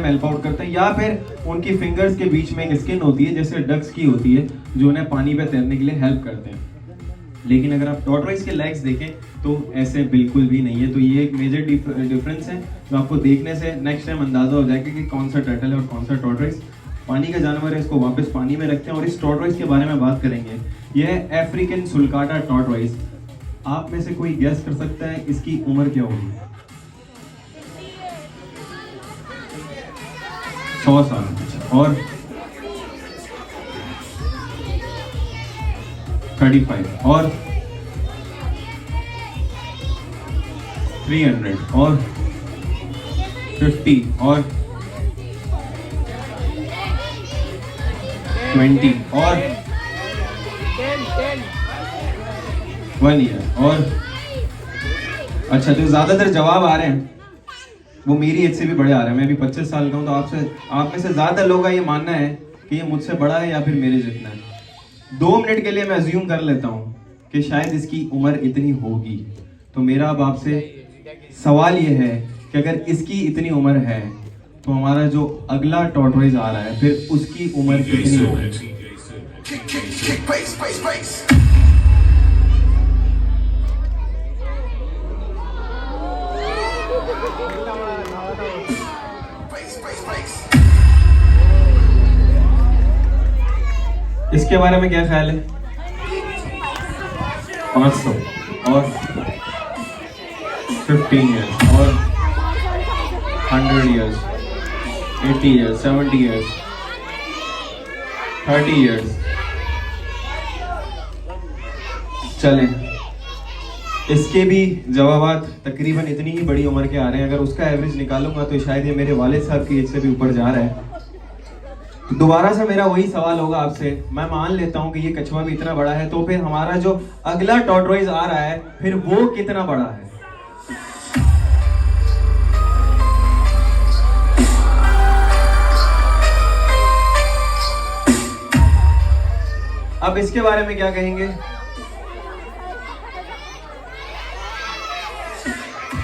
Help out करते हैं, या फिर उनकी फिंगर्स के बीच में एक स्किन होती है जैसे डक्स की होती है जो उन्हें पानी पे तैरने के लिए हेल्प करते हैं। लेकिन अगर आप टॉर्टोइज के लेग्स देखें तो ऐसे बिल्कुल भी नहीं है। तो ये एक मेजर डिफरेंस है जो आपको देखने से नेक्स्ट टाइम अंदाजा हो जाएगा कि कौन सा टर्टल है और कौन सा टॉर्टोइज। पानी का जानवर है, इसको वापस पानी में रखते हैं और इस टॉर्टोइज के बारे में बात करेंगे। यह है अफ्रीकन सुल्काटा टॉर्टोइज। आप में से कोई गेस कर सकता है इसकी उम्र क्या होगी? 100 साल। और 35 और 300 और 50 और 20 और 1 ईयर और अच्छा, जो ज्यादातर जवाब आ रहे हैं वो मेरी एज से भी बड़े आ रहे हैं। मैं भी 25 साल का हूँ, तो आप में से ज्यादा लोगों का ये मानना है कि ये मुझसे बड़ा है या फिर मेरे जितना है। 2 मिनट के लिए मैं अज्यूम कर लेता हूँ कि शायद इसकी उम्र इतनी होगी। तो मेरा अब आपसे सवाल ये है कि अगर इसकी इतनी उम्र है तो हमारा जो अगला टॉर्टोइज आ रहा है फिर उसकी उम्र कितनी होगी? इसके बारे में क्या ख्याल है? 500 और 15 years और 100 years, 80 years, 70 years, 30 years। चलें, इसके भी जवाबात तकरीबन इतनी ही बड़ी उम्र के आ रहे हैं। अगर उसका एवरेज निकालूंगा तो शायद ये मेरे वालिद साहब की एज से भी ऊपर जा रहा है। दोबारा से मेरा वही सवाल होगा आपसे। मैं मान लेता हूं कि ये कछुआ भी इतना बड़ा है, तो फिर हमारा जो अगला टॉर्टोइज आ रहा है फिर वो कितना बड़ा है? अब इसके बारे में क्या कहेंगे?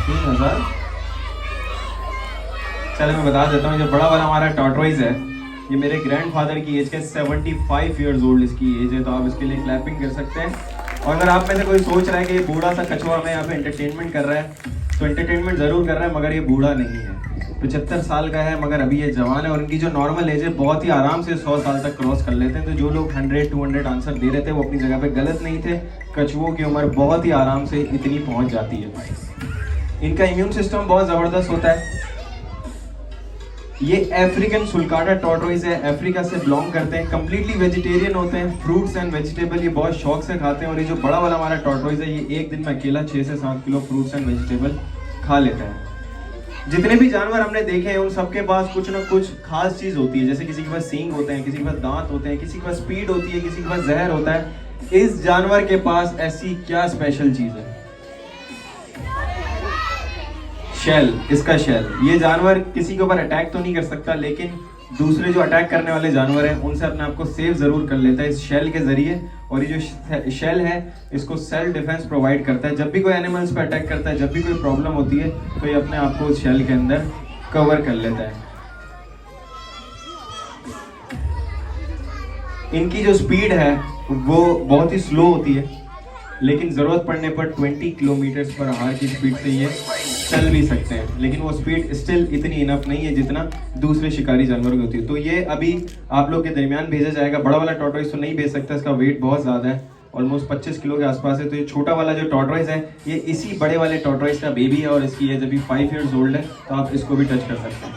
3000। चलो मैं बता देता हूँ, जो बड़ा वाला हमारा टॉर्टोइज है ये मेरे ग्रैंडफादर की एज के 75 ईयर्स ओल्ड इसकी एज है। तो आप इसके लिए क्लैपिंग कर सकते हैं। और अगर आप में से कोई सोच रहा है कि ये बूढ़ा सा कछुआ में यहाँ पे एंटरटेनमेंट कर रहा है, तो एंटरटेनमेंट जरूर कर रहा है, मगर ये बूढ़ा नहीं है। 75 साल का है मगर अभी ये जवान है। और इनकी जो नॉर्मल एज है बहुत ही आराम से 100 साल तक क्रॉस कर लेते हैं। तो जो लोग 100-200 आंसर दे रहे थे वो अपनी जगह पे गलत नहीं थे। कछुओं की उम्र बहुत ही आराम से इतनी पहुंच जाती है। इनका इम्यून सिस्टम बहुत जबरदस्त होता है। ये अफ्रीकन सुल्काटा टॉर्टोइज है, अफ्रीका से बिलोंग करते हैं, कंप्लीटली वेजिटेरियन होते हैं। फ्रूट्स एंड वेजिटेबल ये बहुत शौक से खाते हैं। और ये जो बड़ा वाला हमारा टॉर्टोइज है ये एक दिन में अकेला 6 से 7 किलो फ्रूट्स एंड वेजिटेबल खा लेता है। जितने भी जानवर हमने देखे हैं उन सबके पास कुछ ना कुछ खास चीज होती है। जैसे किसी के पास सींग होते हैं, किसी के पास दांत होते हैं, किसी के पास स्पीड होती है, किसी के पास जहर होता है। इस जानवर के पास ऐसी क्या स्पेशल चीज है? शेल, इसका शेल। ये जानवर किसी के ऊपर अटैक तो नहीं कर सकता, लेकिन दूसरे जो अटैक करने वाले जानवर हैं उनसे अपने आप को सेव जरूर कर लेता है इस शेल के जरिए। और ये जो शेल है इसको सेल्फ डिफेंस प्रोवाइड करता है। जब भी कोई एनिमल्स पे अटैक करता है, जब भी कोई प्रॉब्लम होती है, तो ये अपने आप को उस शेल के अंदर कवर कर लेता है। इनकी जो स्पीड है वो बहुत ही स्लो होती है, लेकिन जरूरत पड़ने पर 20 किलोमीटर पर आवर की स्पीड से ये चल भी सकते हैं। लेकिन वो स्पीड स्टिल इतनी इनफ नहीं है जितना दूसरे शिकारी जानवरों की होती है। तो ये अभी आप लोग के दरमियान भेजा जाएगा। बड़ा वाला टॉर्टोइज तो नहीं भेज सकता, इसका वेट बहुत ज़्यादा है, ऑलमोस्ट 25 किलो के आसपास है। तो ये छोटा वाला जो टॉर्टोइज है ये इसी बड़े वाले टॉर्टोइज का बेबी है और इसकी एज अभी 5 ईयर्स ओल्ड है। तो आप इसको भी टच कर सकते हैं।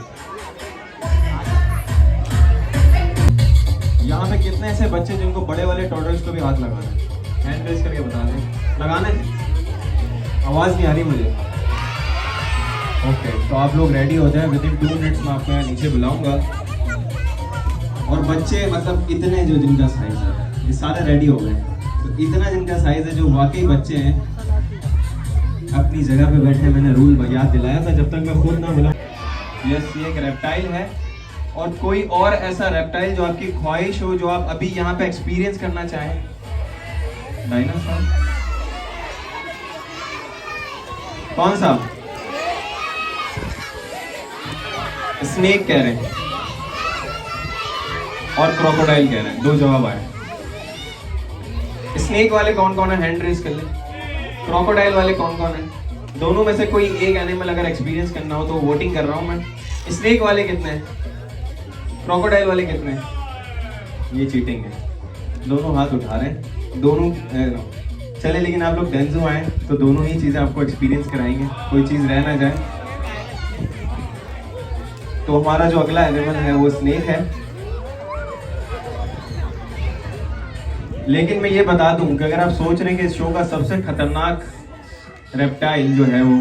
यहाँ पे कितने ऐसे बच्चे जिनको बड़े वाले टॉर्टोइज को भी हाथ लगाना है? हैंड रेज करके बता दें। लगाना है? आवाज़ नहीं आ रही मुझे। ओके, तो आप लोग रेडी हो जाए। विद इन 2 मिनट्स में आपको यहाँ नीचे बुलाऊंगा। और बच्चे मतलब इतने जो जिनका साइज है ये सारे रेडी हो गए। तो इतना जिनका साइज है जो वाकई बच्चे हैं अपनी जगह पे बैठे। मैंने रूल याद दिलाया था जब तक मैं खुद ना बुलाऊं। यस, ये एक रेप्टाइल है। और कोई और ऐसा रेप्टाइल जो आपकी ख्वाहिश हो, जो आप अभी यहाँ पे एक्सपीरियंस करना चाहें? डायनासोर? कौन सा? स्नेक कह रहे हैं और क्रोकोडाइल कह रहे हैं, दो जवाब आए। स्नेक वाले कौन कौन है, हैंड रेज कर ले। क्रोकोडाइल वाले कौन कौन है? दोनों में से कोई एक एनिमल अगर एक्सपीरियंस करना हो तो वोटिंग कर रहा हूं मैं। स्नेक वाले कितने हैं, क्रोकोडाइल वाले कितने हैं? ये चीटिंग है, दोनों हाथ उठा रहे हैं, दोनों चले। लेकिन आप लोग डेंजो आए तो दोनों ही चीजें आपको एक्सपीरियंस कराएंगे, कोई चीज रह ना जाए। तो हमारा जो अगला एनिमल है वो स्नेक है। लेकिन मैं ये बता दूं कि अगर आप सोच रहे हैं कि इस शो का सबसे खतरनाक रेप्टाइल जो है वो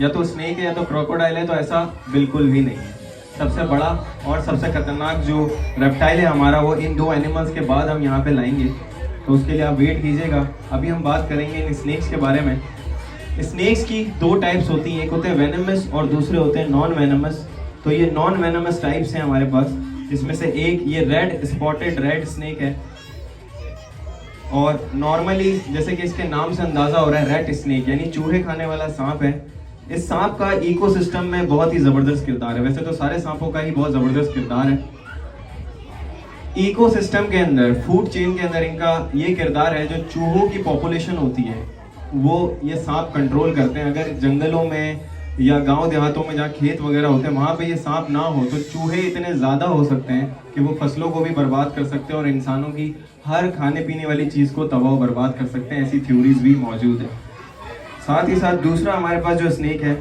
या तो स्नेक है या तो क्रोकोडाइल है, तो ऐसा बिल्कुल भी नहीं है। सबसे बड़ा और सबसे खतरनाक जो रेप्टाइल है हमारा वो इन दो एनिमल्स के बाद हम यहाँ पे लाएंगे, तो उसके लिए आप वेट कीजिएगा। अभी हम बात करेंगे इन स्नेक्स के बारे में। स्नेक्स की दो टाइप्स होती हैं, एक होते हैं वेनमस और दूसरे होते हैं नॉन वेनमस। तो ये नॉन वेनमस टाइप्स हैं हमारे पास, जिसमें से एक ये रेड स्पॉटेड रेड स्नेक है। और नॉर्मली जैसे कि इसके नाम से अंदाजा हो रहा है, रेड स्नेक यानी चूहे खाने वाला सांप है। इस सांप का इकोसिस्टम में बहुत ही जबरदस्त किरदार है। वैसे तो सारे सांपों का ही बहुत जबरदस्त किरदार है। इकोसिस्टम के अंदर, फूड चेन के अंदर इनका ये किरदार है, जो चूहों की पॉपुलेशन होती है वो ये सांप कंट्रोल करते हैं। अगर जंगलों में या गांव देहातों में जहाँ खेत वगैरह होते हैं वहाँ पे ये सांप ना हो तो चूहे इतने ज़्यादा हो सकते हैं कि वो फसलों को भी बर्बाद कर सकते हैं और इंसानों की हर खाने पीने वाली चीज़ को तबाह बर्बाद कर सकते हैं। ऐसी थ्योरीज भी मौजूद है। साथ ही साथ दूसरा हमारे पास जो स्नेक है,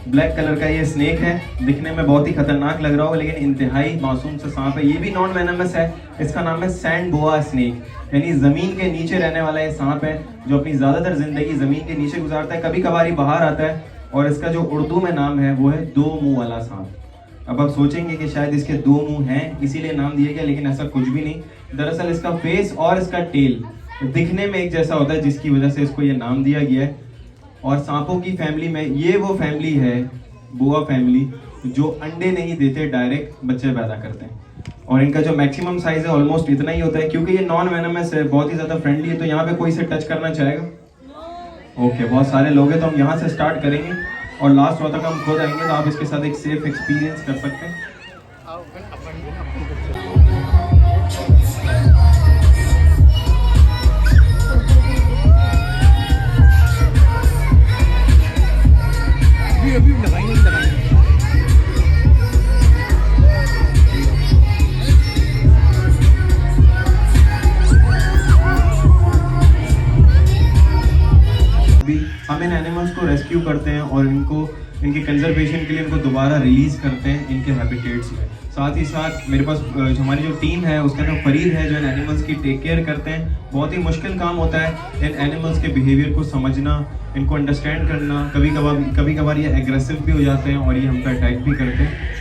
ब्लैक कलर का ये स्नेक है। दिखने में बहुत ही खतरनाक लग रहा होगा लेकिन इंतहाई मासूम सा सांप है। ये भी नॉन वेनमस है। इसका नाम है सैंड बोआ स्नेक, यानी जमीन के नीचे रहने वाला ये सांप है जो अपनी ज्यादातर जिंदगी जमीन के नीचे गुजारता है। कभी कभार ही बाहर आता है और इसका जो उर्दू में नाम है वो है दो मुंह वाला सांप। अब आप सोचेंगे कि शायद इसके दो मुंह हैं इसीलिए नाम दिया गया, लेकिन ऐसा कुछ भी नहीं। दरअसल इसका फेस और इसका टेल दिखने में एक जैसा होता है, जिसकी वजह से इसको ये नाम दिया गया है। और सांपों की फैमिली में ये वो फैमिली है, बोआ फैमिली, जो अंडे नहीं देते, डायरेक्ट बच्चे पैदा करते हैं। और इनका जो मैक्सिमम साइज है ऑलमोस्ट इतना ही होता है। क्योंकि ये नॉन वेनमस है, बहुत ही ज्यादा फ्रेंडली है, तो यहाँ पे कोई से टच करना चाहेगा? ओके, बहुत सारे लोग हैं, तो हम यहाँ से स्टार्ट करेंगे और लास्ट रो तक हम खुद आएंगे, तो आप इसके साथ एक सेफ एक्सपीरियंस कर सकते हैं। अभी लगाएंगे हम इन एनिमल्स को रेस्क्यू करते हैं और इनके कंजर्वेशन के लिए इनको दोबारा रिलीज करते हैं इनके हैबिटेट्स में। साथ ही साथ मेरे पास हमारी जो टीम है उसके अंदर फरीद है जो इन एनिमल्स की टेक केयर करते हैं। बहुत ही मुश्किल काम होता है इन एनिमल्स के बिहेवियर को समझना, इनको अंडरस्टैंड करना। कभी कभार ये एग्रेसिव भी हो जाते हैं और ये हम पे अटैक भी करते हैं।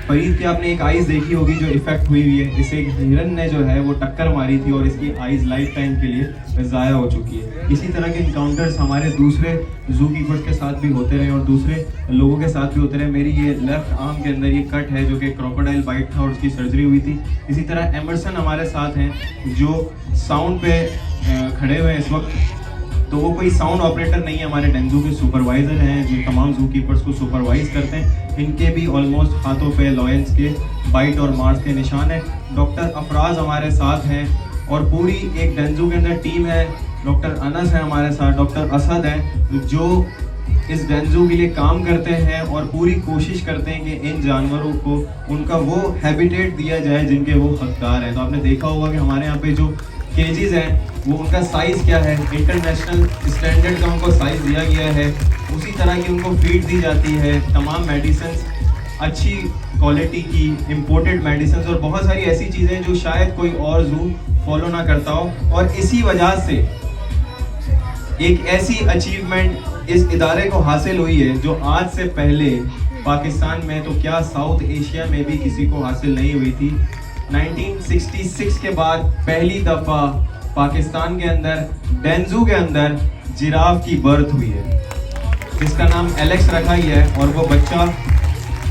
फरीद की आपने एक आइज़ देखी होगी जो इफेक्ट हुई हुई है। इसे एक हिरन ने जो है वो टक्कर मारी थी और इसकी आइज़ लाइफ टाइम के लिए ज़ाया हो चुकी है। इसी तरह के इनकाउंटर्स हमारे दूसरे जू कीपर्स के साथ भी होते रहे और दूसरे लोगों के साथ भी होते रहे। मेरी ये लेफ्ट आर्म के अंदर ये कट है जो कि क्रोकोडाइल बाइट था और उसकी सर्जरी हुई थी। इसी तरह एमरसन हमारे साथ हैं जो साउंड पे खड़े हुए हैं इस वक्त। तो वो कोई साउंड ऑपरेटर नहीं है, हमारे डेंजू के सुपरवाइजर हैं जो तमाम जू कीपर्स को सुपरवाइज करते हैं। इनके भी ऑलमोस्ट हाथों पे लॉयंस के बाइट और मार्स के निशान है। डॉक्टर अफराज हमारे साथ हैं और पूरी एक डेंजू के अंदर टीम है। डॉक्टर अनस है हमारे साथ, डॉक्टर असद हैं जो इस डेंजू के लिए काम करते हैं और पूरी कोशिश करते हैं कि इन जानवरों को उनका वो हैबिटेट दिया जाए जिनके वो हकदार हैं। तो आपने देखा होगा कि हमारे यहाँ पे जो केजेस हैं वो उनका साइज़ क्या है, इंटरनेशनल स्टैंडर्ड का उनको साइज़ दिया गया है। उसी तरह की उनको फीड दी जाती है। तमाम मेडिसिन अच्छी क्वालिटी की इम्पोर्टेड मेडिसिन और बहुत सारी ऐसी चीज़ें जो शायद कोई और जू फॉलो ना करता हो। और इसी वजह से एक ऐसी अचीवमेंट इस इदारे को हासिल हुई है जो आज से पहले पाकिस्तान में तो क्या साउथ एशिया में भी किसी को हासिल नहीं हुई थी। 1966 के बाद पहली दफ़ा पाकिस्तान के अंदर डेंजू के अंदर जिराफ की बर्थ हुई है, जिसका नाम एलेक्स रखा ही है। और वो बच्चा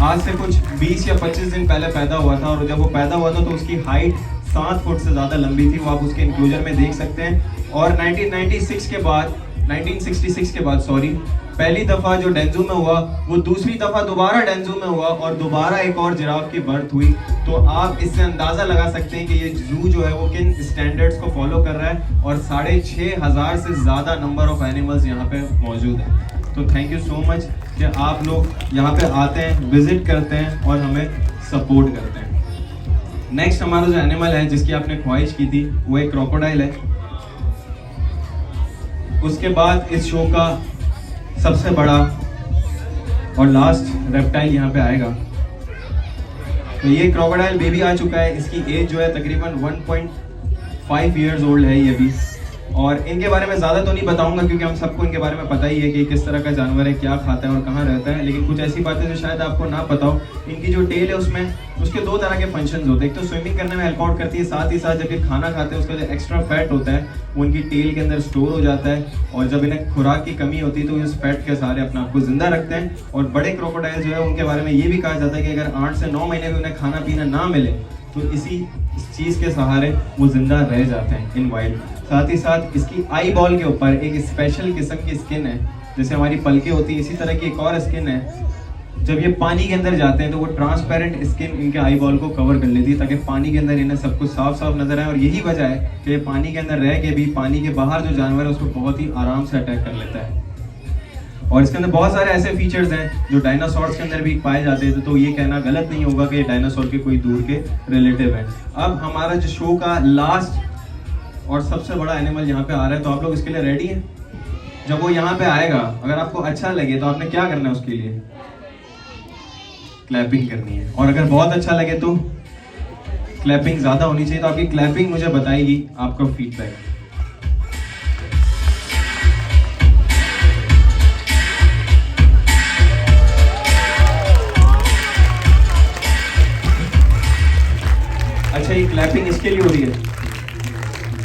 आज से कुछ 20 या 25 दिन पहले पैदा हुआ था और जब वो पैदा हुआ था तो उसकी हाइट 7 फुट से ज़्यादा लंबी थी। वो आप उसके इंक्लूजर में देख सकते हैं। और 1966 के बाद पहली दफ़ा जो डेंजू में हुआ वो दूसरी दफ़ा दोबारा डेंजू में हुआ और दोबारा एक और जिराफ की बर्थ हुई। तो आप इससे अंदाज़ा लगा सकते हैं कि ये जू जो है वो किन स्टैंडर्ड्स को फॉलो कर रहा है और 6,500 से ज़्यादा नंबर ऑफ एनिमल्स यहाँ पे मौजूद हैं। तो थैंक यू सो मच कि आप लोग यहाँ पे आते हैं, विजिट करते हैं और हमें सपोर्ट करते हैं। नेक्स्ट हमारा जो एनिमल है जिसकी आपने ख्वाहिश की थी वो एक क्रोकोडाइल है। उसके बाद इस शो का सबसे बड़ा और लास्ट रेप्टाइल यहाँ पे आएगा। तो ये क्रोकोडाइल बेबी आ चुका है। इसकी एज जो है तकरीबन 1.5 ईयर्स ओल्ड है ये भी। और इनके बारे में ज़्यादा तो नहीं बताऊंगा क्योंकि हम सबको इनके बारे में पता ही है कि किस तरह का जानवर है, क्या खाता है और कहाँ रहता है। लेकिन कुछ ऐसी बातें जो शायद आपको ना पता हो, इनकी जो टेल है उसमें उसके 2 तरह के फंक्शंस होते हैं। एक तो स्विमिंग करने में हेल्प आउट करती है, साथ ही साथ जब ये खाना खाते हैं उसका जो एक्स्ट्रा फैट होता है वो उनकी टेल के अंदर स्टोर हो जाता है और जब इन्हें खुराक की कमी होती है तो इस फैट के सहारे अपने आप को जिंदा रखते हैं। और बड़े क्रोकोडाइल जो है उनके बारे में ये भी कहा जाता है कि अगर 8 से 9 महीने में उन्हें खाना पीना ना मिले तो इस चीज़ के सहारे वो जिंदा रह जाते हैं इन वाइल्ड। साथ ही साथ इसकी आई बॉल के ऊपर एक स्पेशल किस्म की स्किन है, जैसे हमारी पलकें होती है इसी तरह की एक और स्किन है। जब ये पानी के अंदर जाते हैं तो वो ट्रांसपेरेंट स्किन इनके आई बॉल को कवर कर लेती है ताकि पानी के अंदर इन्हें सब कुछ साफ साफ नजर आए। और यही वजह है कि ये पानी के अंदर रह के भी पानी के बाहर जो जानवर है उसको बहुत ही आराम से अटैक कर लेता है। और इसके अंदर बहुत सारे ऐसे फीचर्स हैं जो डायनासोर्स के अंदर भी पाए जाते थे, तो ये कहना गलत नहीं होगा कि डायनासोर के कोई दूर के रिलेटिव हैं। अब हमारा जो शो का लास्ट और सबसे बड़ा एनिमल यहाँ पे आ रहा है, तो आप लोग इसके लिए रेडी हैं? जब वो यहाँ पे आएगा, अगर आपको अच्छा लगे तो आपने क्या करना है, उसके लिए क्लैपिंग करनी है। और अगर बहुत अच्छा लगे तो क्लैपिंग ज्यादा होनी चाहिए। तो आपकी क्लैपिंग मुझे बताएगी आपका फीडबैक। अच्छा, ये क्लैपिंग इसके लिए हो रही है।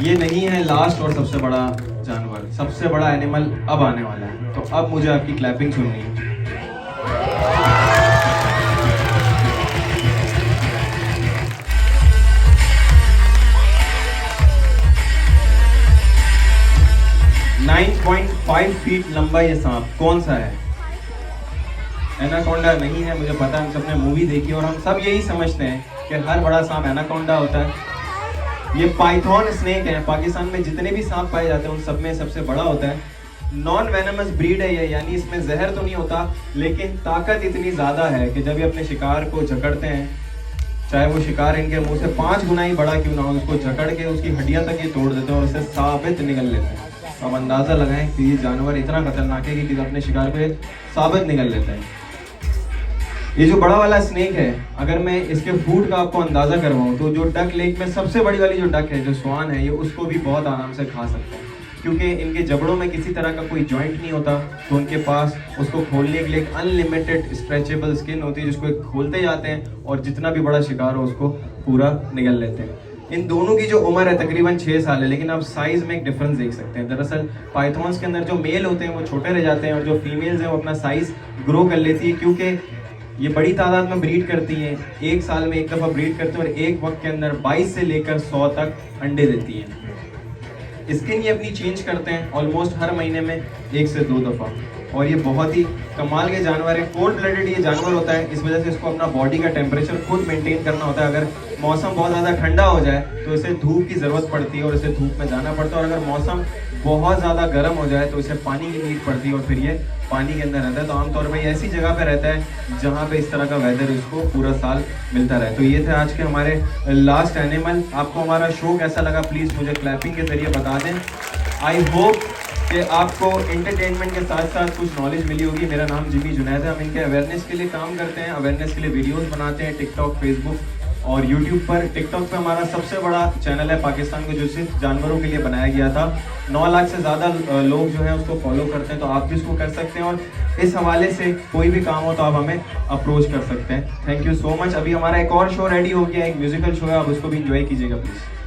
ये नहीं है लास्ट और सबसे बड़ा जानवर, सबसे बड़ा एनिमल अब आने वाला है। तो अब मुझे आपकी क्लैपिंग सुननी है। 9.5 फीट लंबा ये सांप कौन सा है? एनाकोंडा नहीं है, मुझे पता है, हम सबने मूवी देखी और हम सब यही समझते हैं कि हर बड़ा सांप एनाकोंडा होता है। ये पाइथन स्नेक है। पाकिस्तान में जितने भी सांप पाए जाते हैं उन सब में सबसे बड़ा होता है। नॉन वेनमस ब्रीड है ये, यानी इसमें जहर तो नहीं होता, लेकिन ताकत इतनी ज़्यादा है कि जब ये अपने शिकार को जकड़ते हैं, चाहे वो शिकार इनके मुंह से 5 गुना ही बड़ा क्यों ना हो, उसको जकड़ के उसकी हड्डियां तक ये तोड़ देते हैं और उससे साबित निकल लेते हैं। अब अंदाज़ा लगाएं कि ये जानवर इतना खतरनाक है कि अपने शिकार को साबित निकल लेते हैं। ये जो बड़ा वाला स्नेक है, अगर मैं इसके फूड का आपको अंदाज़ा करवाऊँ तो जो डक लेक में सबसे बड़ी वाली जो डक है, जो स्वान है, ये उसको भी बहुत आराम से खा सकता है, क्योंकि इनके जबड़ों में किसी तरह का कोई जॉइंट नहीं होता। तो उनके पास उसको खोलने के लिए एक अनलिमिटेड स्ट्रेचेबल स्किन होती है जिसको एक खोलते जाते हैं और जितना भी बड़ा शिकार हो उसको पूरा निगल लेते हैं। इन दोनों की जो उम्र है तकरीबन 6 साल है, लेकिन आप साइज़ में एक डिफरेंस देख सकते हैं। दरअसल पाइथॉन्स के अंदर जो मेल होते हैं वो छोटे रह जाते हैं और जो फीमेल्स हैं वो अपना साइज़ ग्रो कर लेती है, क्योंकि ये बड़ी तादाद में ब्रीड करती हैं। एक साल में एक दफ़ा ब्रीड करते हैं और एक वक्त के अंदर 22 से लेकर 100 तक अंडे देती हैं। स्किन ये अपनी चेंज करते हैं ऑलमोस्ट हर महीने में 1 से 2 दफ़ा। और ये बहुत ही कमाल के जानवर है। कोल्ड ब्लडेड ये जानवर होता है, इस वजह से इसको अपना बॉडी का टेम्परेचर खुद मेंटेन करना होता है। अगर मौसम बहुत ज़्यादा ठंडा हो जाए तो इसे धूप की ज़रूरत पड़ती है और इसे धूप में जाना पड़ता है, और अगर मौसम बहुत ज़्यादा गर्म हो जाए तो इसे पानी की नीड पड़ती है और फिर ये पानी के अंदर रहता है। तो आमतौर पर ऐसी जगह पे रहता है जहाँ पे इस तरह का वेदर इसको पूरा साल मिलता रहे। तो ये थे आज के हमारे लास्ट एनिमल। आपको हमारा शो कैसा लगा प्लीज़ मुझे क्लैपिंग के जरिए बता दें। आई होप कि आपको एंटरटेनमेंट के साथ साथ कुछ नॉलेज मिली होगी। मेरा नाम जिमी जुनैद है। हम इनके अवेयरनेस के लिए काम करते हैं, अवेयरनेस के लिए वीडियोस बनाते हैं टिकटॉक, फेसबुक और यूट्यूब पर। टिकटॉक पे हमारा सबसे बड़ा चैनल है पाकिस्तान को, जो सिर्फ जानवरों के लिए बनाया गया था। 9 लाख से ज़्यादा लोग जो हैं उसको फॉलो करते हैं, तो आप भी उसको कर सकते हैं। और इस हवाले से कोई भी काम हो तो आप हमें अप्रोच कर सकते हैं। Thank you so much. अभी हमारा एक और शो रेडी हो गया, एक म्यूजिकल शो है, आप उसको भी इंजॉय कीजिएगा प्लीज़।